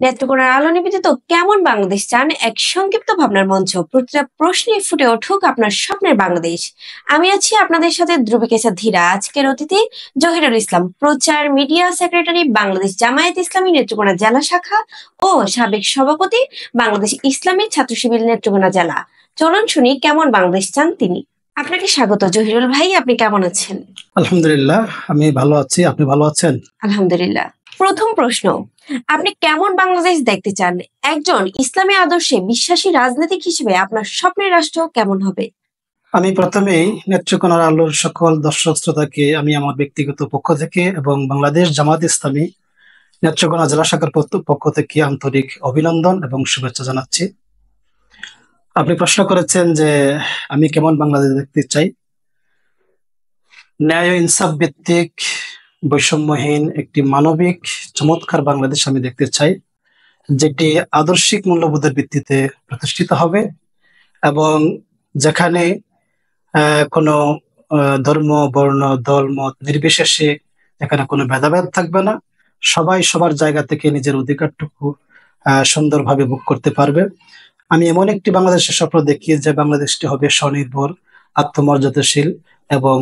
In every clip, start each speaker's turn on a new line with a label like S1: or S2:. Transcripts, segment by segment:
S1: নেত্রকোনার আলো নিবেদিত কেমন বাংলাদেশ চান, এক সংক্ষিপ্ত ভাবনার মঞ্চ। প্রতিটা প্রশ্নে ফুটে উঠুক আপনার স্বপ্নের বাংলাদেশ। আমি আছি আপনাদের সাথে ধ্রুবিকেশা ধীরা। আজকের অতিথি জহিরুল ইসলাম, প্রচার মিডিয়া সেক্রেটারি, বাংলাদেশ জামায়াত ইসলামী নেত্রকোনা জেলা শাখা ও সাবেক সভাপতি, বাংলাদেশ ইসলামী ছাত্র শিবির নেত্রকোনা জেলা। চলুন শুনি কেমন বাংলাদেশ চান তিনি। আপনাকে স্বাগত জহিরুল ভাই, আপনি কেমন আছেন?
S2: আলহামদুলিল্লাহ, আমি ভালো আছি। আপনি ভালো আছেন?
S1: আলহামদুলিল্লাহ। প্রথম প্রশ্ন, আপনি কেমন বাংলাদেশ দেখতে চান? একজন ইসলামী আদর্শে বিশ্বাসী রাজনীতিক হিসেবে আপনার স্বপ্নের রাষ্ট্র কেমন হবে?
S2: আমি প্রথমেই নেত্রকোনার আলোর সকল দর্শক শ্রোতাকে আমি আমার ব্যক্তিগত পক্ষ থেকে এবং বাংলাদেশ জামায়াত ইসলামী নেত্রকোনা জেলা শাখার পক্ষ থেকে আন্তরিক অভিনন্দন এবং শুভেচ্ছা জানাচ্ছি। আপনি প্রশ্ন করেছেন যে আমি কেমন বাংলাদেশ দেখতে চাই। ন্যায় ও ইনসাফ ভিত্তিক, বৈষম্যহীন একটি মানবিক চমৎকার বাংলাদেশ আমি দেখতে চাই, যেটি আদর্শিক মূল্যবোধের ভিত্তিতে প্রতিষ্ঠিত হবে এবং যেখানে কোনো ধর্ম, বর্ণ, দল, মত নির্বিশেষে এখানে কোনো ভেদাভেদ থাকবে না। সবাই সবার জায়গা থেকে নিজের অধিকারটুকু সুন্দরভাবে ভোগ করতে পারবে। আমি এমন একটি বাংলাদেশের স্বপ্ন দেখি যে বাংলাদেশটি হবে স্বনির্ভর, আত্মমর্যাদাশীল এবং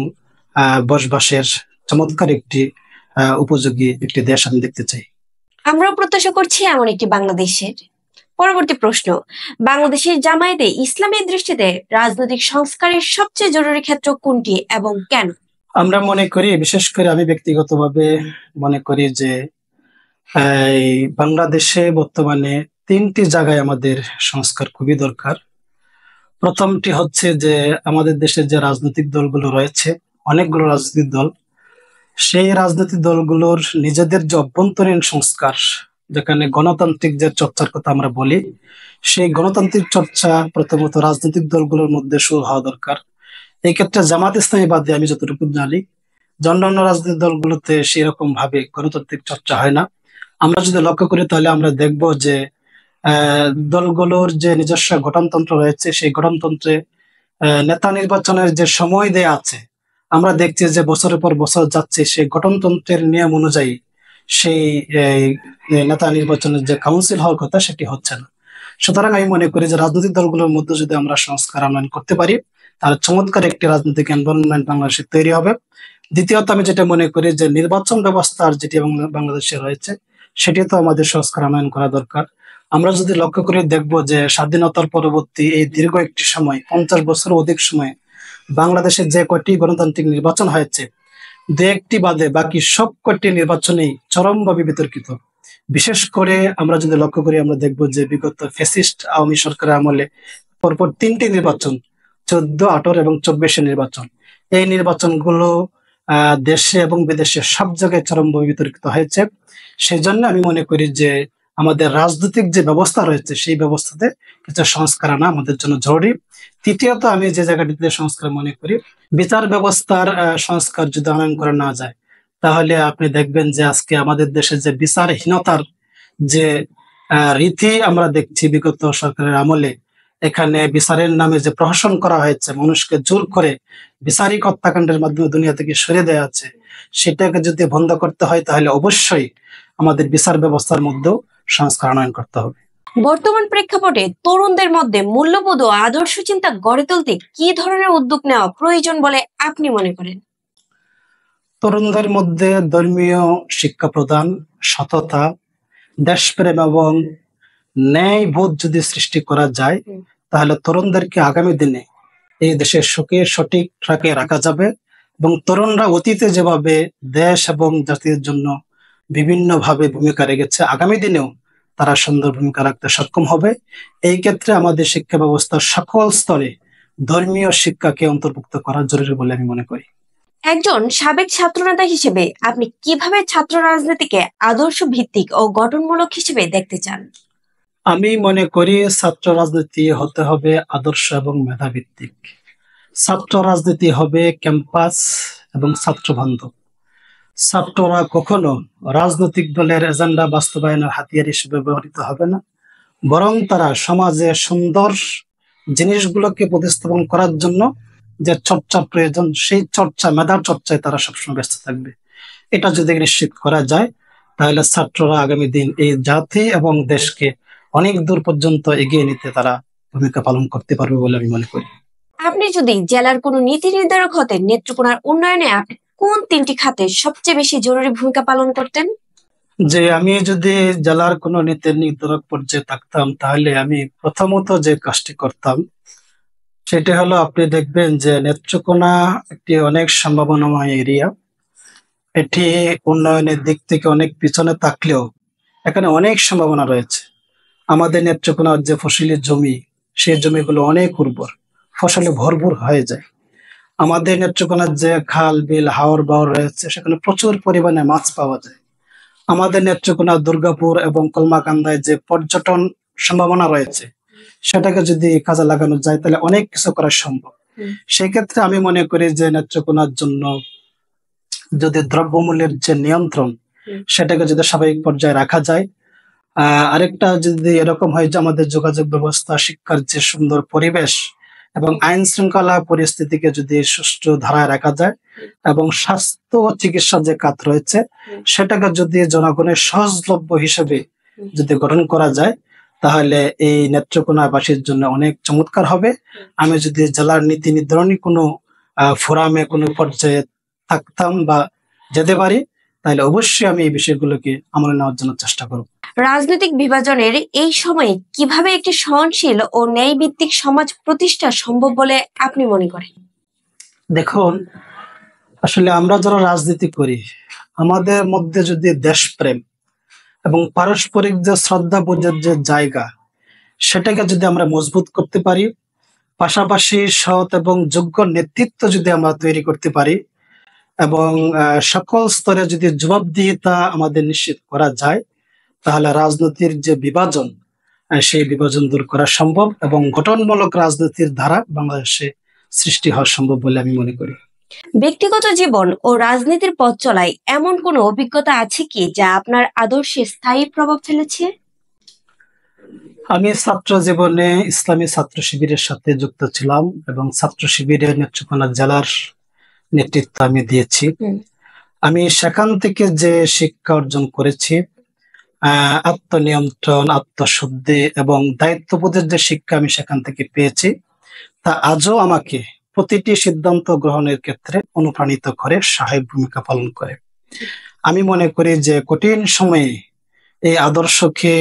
S2: বসবাসের চমৎকার একটি উপযোগী একটি দেশ আমি দেখতে চাই।
S1: আমরাও প্রত্যাশা করছি এমন একটি বাংলাদেশের। পরবর্তী প্রশ্ন, বাংলাদেশের জামায়াতে ইসলামের দৃষ্টিতে রাজনৈতিক সংস্কারের সবচেয়ে জরুরি ক্ষেত্র কোনটি এবং কেন?
S2: আমরা মনে করি, বিশেষ করে আমি ব্যক্তিগতভাবে মনে করি যে এই বাংলাদেশে বর্তমানে 3টি জায়গায় আমাদের সংস্কার খুবই দরকার। প্রথমটি হচ্ছে যে আমাদের দেশের যে রাজনৈতিক দলগুলো রয়েছে, অনেকগুলো রাজনৈতিক দল, সেই রাজনৈতিক দলগুলোর নিজেদের যে অভ্যন্তরীণ সংস্কার, যেখানে গণতান্ত্রিক যে চর্চার কথা আমরা বলি, সেই গণতান্ত্রিক চর্চা প্রথমত রাজনৈতিক দলগুলোর মধ্যে শুরু হওয়া দরকার। এই ক্ষেত্রে জামাত ইসলামী বাদে আমি যতটুকু জানি যে অন্যান্য রাজনৈতিক দলগুলোতে সেরকম ভাবে গণতান্ত্রিক চর্চা হয় না। আমরা যদি লক্ষ্য করি তাহলে আমরা দেখব যে দলগুলোর যে নিজস্ব গঠনতন্ত্র রয়েছে, সেই গঠনতন্ত্রে নেতা নির্বাচনের যে সময় দেয়া আছে, আমরা দেখছি যে বছরের পর বছর যাচ্ছে, সেই গঠনতন্ত্রের নিয়ম অনুযায়ী সেই নেতা নির্বাচনের যে কাউন্সিল হওয়ার কথা সেটি হচ্ছে না। সুতরাং আমি মনে করি যে রাজনৈতিক দলগুলোর মধ্যে যদি আমরা সংস্কার আনয়ন করতে পারি তাহলে চমৎকার একটি রাজনৈতিক এনভায়রনমেন্ট বাংলাদেশে তৈরি হবে। দ্বিতীয়ত আমি যেটা মনে করি যে নির্বাচন ব্যবস্থার যেটি বাংলাদেশে রয়েছে সেটি তো আমাদের সংস্কার আনয়ন করা দরকার। আমরা যদি লক্ষ্য করে দেখব যে স্বাধীনতার পরবর্তী এই দীর্ঘ একটি সময়, 50 বছর অধিক সময়ে বাংলাদেশে যে কয়টি গণতান্ত্রিক নির্বাচন হয়েছে, দু একটি বাদে বাকি সব কয়টি নির্বাচনেই চরমভাবে বিতর্কিত। বিশেষ করে আমরা যদি লক্ষ্য করি আমরা দেখব যে বিগত ফ্যাসিস্ট আওয়ামী সরকারের আমলে পরপর 3টি নির্বাচন, 14, 18 এবং 24 নির্বাচন, এই নির্বাচনগুলো দেশে এবং বিদেশে সব জায়গায় চরমভাবে বিতর্কিত হয়েছে। সেই জন্য আমি মনে করি যে আমাদের রাজনৈতিক যে ব্যবস্থা রয়েছে সেই ব্যবস্থাতে কিছু সংস্কার আনা আমাদের জন্য জরুরি। তৃতীয়ত আমি যে জায়গাটিতে সংস্কার মনে করি, বিচার ব্যবস্থার সংস্কার যদি আনয়ন করা না যায় তাহলে আপনি দেখবেন যে আজকে আমাদের দেশে যে বিচারহীনতার যে রীতি আমরা দেখছি বিগত সরকারের আমলে, এখানে বিচারের নামে যে প্রহসন করা হয়েছে, মানুষকে জোর করে বিচারিক হত্যাকাণ্ডের মাধ্যমে দুনিয়া থেকে সরিয়ে দেওয়া আছে, সেটাকে যদি বন্ধ করতে হয় তাহলে অবশ্যই আমাদের বিচার ব্যবস্থার মধ্যেও সংস্কার আনয়ন করতে হবে।
S1: বর্তমান প্রেক্ষাপটে তরুণদের মধ্যে মূল্যবোধ ও আদর্শ চিন্তা গড়ে তুলতে কি ধরনের উদ্যোগ নেওয়া প্রয়োজন বলে আপনি মনে করেন?
S2: তরুণদের মধ্যে ধর্মীয় শিক্ষা প্রদান, সততা, দেশপ্রেম এবং ন্যায় বোধ যদি সৃষ্টি করা যায় তাহলে তরুণদেরকে আগামী দিনে এই দেশের সুখে সঠিক ট্র্যাকে রাখা যাবে এবং তরুণরা অতীতে যেভাবে দেশ এবং জাতির জন্য বিভিন্নভাবে ভূমিকা রেখেছে, আগামী দিনেও তারা সুন্দর ভূমিকা রাখতে সক্ষম হবে। এই ক্ষেত্রে আমাদের শিক্ষা ব্যবস্থার সকল স্তরে ধর্মীয় শিক্ষাকে অন্তর্ভুক্ত করা জরুরি বলে আমি মনে করি।
S1: একজন সাবেক ছাত্রনেতা হিসেবে আপনি কিভাবে ছাত্র রাজনীতিকে আদর্শ ভিত্তিক ও গঠনমূলক হিসেবে দেখতে চান?
S2: আমি মনে করি ছাত্র রাজনীতি হতে হবে আদর্শ এবং মেধাভিত্তিক। ছাত্র রাজনীতি হবে ক্যাম্পাস এবং ছাত্র বান্ধব। ছাত্ররা কখনো রাজনৈতিক দলের এজেন্ডা বাস্তবায়নের হাতিয়ার হিসেবে ব্যবহৃত হবে না, বরং তারা সমাজে সুন্দর জিনিসগুলোকে প্রতিস্থাপন করার জন্য যে চর্চার প্রয়োজন সেই চর্চা, মেধার চর্চায় তারা সবসময় ব্যস্ত থাকবে। এটা যদি নিশ্চিত করা যায় তাহলে ছাত্ররা আগামী দিন এই জাতি এবং দেশকে অনেক দূর পর্যন্ত এগিয়ে নিতে তারা ভূমিকা পালন করতে পারবে বলে আমি মনে করি।
S1: আপনি যদি জেলার কোনো নীতি নির্ধারক হতেন, নেত্রকোনার উন্নয়নে আপনি কোন 3টি খাতে সবচেয়ে বেশি জরুরি ভূমিকা পালন করতেন?
S2: যে আমি যদি জেলার কোনো নীতি নির্ধারক পর্যায়ে থাকতাম, তাহলে আমি প্রথমত যে কাজটি করতাম সেটা হলো, আপনি দেখবেন যে নেত্রকোনা একটি অনেক সম্ভাবনাময় এরিয়া। এটি উন্নয়নের দিক থেকে অনেক পিছনে থাকলেও এখানে অনেক সম্ভাবনা রয়েছে। আমাদের নেত্রকোনার যে ফসলি জমি, সেই জমিগুলো অনেক উর্বর, ফসলে ভরপুর হয়ে যায়। আমাদের নেত্রকোনার যে খাল বিল হাওর বাওর রয়েছে, সেখানে প্রচুর পরিমাণে মাছ পাওয়া যায়। আমাদের নেত্রকোনা দুর্গাপুর এবং কলমাকান্দায় যে পর্যটন সম্ভাবনা রয়েছে, সেটাকে যদি কাজে লাগানো যায় তাহলে অনেক কিছু করা সম্ভব। সেক্ষেত্রে আমি মনে করি যে নেত্রকোনার জন্য যদি দ্রব্যমূল্যের যে নিয়ন্ত্রণ, সেটাকে যদি স্বাভাবিক পর্যায়ে রাখা যায়, আরেকটা যদি এরকম হয় যে আমাদের যোগাযোগ ব্যবস্থা, শিক্ষার যে সুন্দর পরিবেশ এবং আইন শৃঙ্খলা পরিস্থিতিকে যদি সুষ্ঠু ধারায় রাখা যায়, এবং স্বাস্থ্য ও চিকিৎসা যে খাত রয়েছে সেটাকে যদি জনগণের সহজলভ্য হিসেবে যদি গঠন করা যায়, তাহলে এই নেত্রকোনাবাসীর জন্য অনেক চমৎকার হবে। আমি যদি জেলার নীতি নির্ধারণী কোনো ফোরামে কোনো পর্যায়ে থাকতাম বা যেতে পারি, তাহলে অবশ্যই আমি এই বিষয়গুলোকে আমলে নেওয়ার জন্য চেষ্টা করব।
S1: রাজনৈতিক বিভাজনের এই সময়ে কিভাবে একটি সহনশীল ও ন্যায়ভিত্তিক সমাজ প্রতিষ্ঠা সম্ভব বলে আপনি মনে করেন?
S2: দেখুন, আসলে আমরা যারা রাজনীতি করি, আমাদের মধ্যে যদি দেশপ্রেম এবং পারস্পরিক যে শ্রদ্ধা বোঝার যে জায়গা, সেটাকে যদি আমরা মজবুত করতে পারি, পাশাপাশি সৎ এবং যোগ্য নেতৃত্ব যদি আমরা তৈরি করতে পারি, এবং সকল স্তরে যদি জবাবদিহিতা আমাদের নিশ্চিত করা যায়, তাহলে রাজনীতির যে বিভাজন, সেই বিভাজন দূর করা সম্ভব এবং গঠনমূলক রাজনীতির ধারা বাংলাদেশে সৃষ্টি হওয়া সম্ভব বলে আমি মনে করি।
S1: ব্যক্তিগত জীবন ও রাজনীতির পথ চলায় এমন কোনো অভিজ্ঞতা আছে কি যা আপনার আদর্শে স্থায়ী প্রভাব ফেলেছে?
S2: আমি ছাত্র জীবনে ইসলামী ছাত্র শিবিরের সাথে যুক্ত ছিলাম এবং ছাত্র শিবিরের নেত্রকোনা জেলার নেতৃত্ব আমি দিয়েছি। আমি সেখান থেকে যে শিক্ষা অর্জন করেছি, আত্মনিয়ন্ত্রণ, আত্মশুদ্ধি এবং দায়িত্ববোধের যে শিক্ষা আমি সেখান থেকে পেয়েছি, তা আজও আমাকে প্রতিটি সিদ্ধান্ত গ্রহণের ক্ষেত্রে অনুপ্রাণিত করে, সহায়ক ভূমিকা পালন করে। আমি মনে করি যে কঠিন সময়ে এই আদর্শকে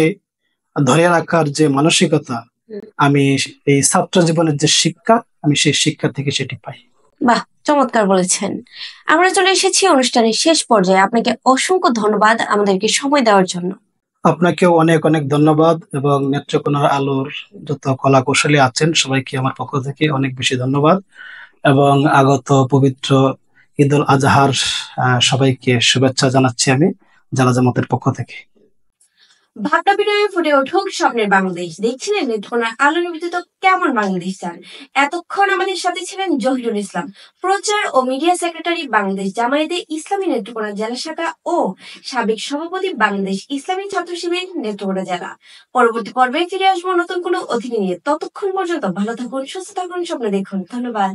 S2: ধরে রাখার যে মানসিকতা, আমি এই ছাত্র জীবনের যে শিক্ষা, আমি সেই শিক্ষা থেকে সেটি পাই।
S1: বাহ, চমৎকার বলেছেন। আমরা চলে এসেছি অনুষ্ঠানের শেষ পর্যায়ে। আপনাকে অসংখ্য ধন্যবাদ আমাদেরকে সময় দেওয়ার জন্য।
S2: আপনাকেও অনেক অনেক ধন্যবাদ, এবং নেত্রকোনার আলোর যত কলা কৌশলী আছেন সবাইকে আমার পক্ষ থেকে অনেক বেশি ধন্যবাদ, এবং আগত পবিত্র ঈদ উল আজহার সবাইকে শুভেচ্ছা জানাচ্ছি আমি জেলা জামাতের পক্ষ থেকে।
S1: ভাবনা বিনয়ে ফুটে উঠুক স্বপ্নের বাংলাদেশ। দেখছিলেন নেত্রকোনার আলো নিবেদিত কেমন বাংলাদেশ চান। এতক্ষণ আমাদের সাথে ছিলেন জহিরুল ইসলাম, প্রচার ও মিডিয়া সেক্রেটারি, বাংলাদেশ জামায়াতে ইসলামী নেত্রকোনা জেলা শাখা ও সাবেক সভাপতি, বাংলাদেশ ইসলামী ছাত্র শিবির নেত্রকোনা জেলা। পরবর্তী পর্বে ফিরে আসবো নতুন কোনো অতিথি নিয়ে। ততক্ষণ পর্যন্ত ভালো থাকুন, সুস্থ থাকুন, স্বপ্ন দেখুন। ধন্যবাদ।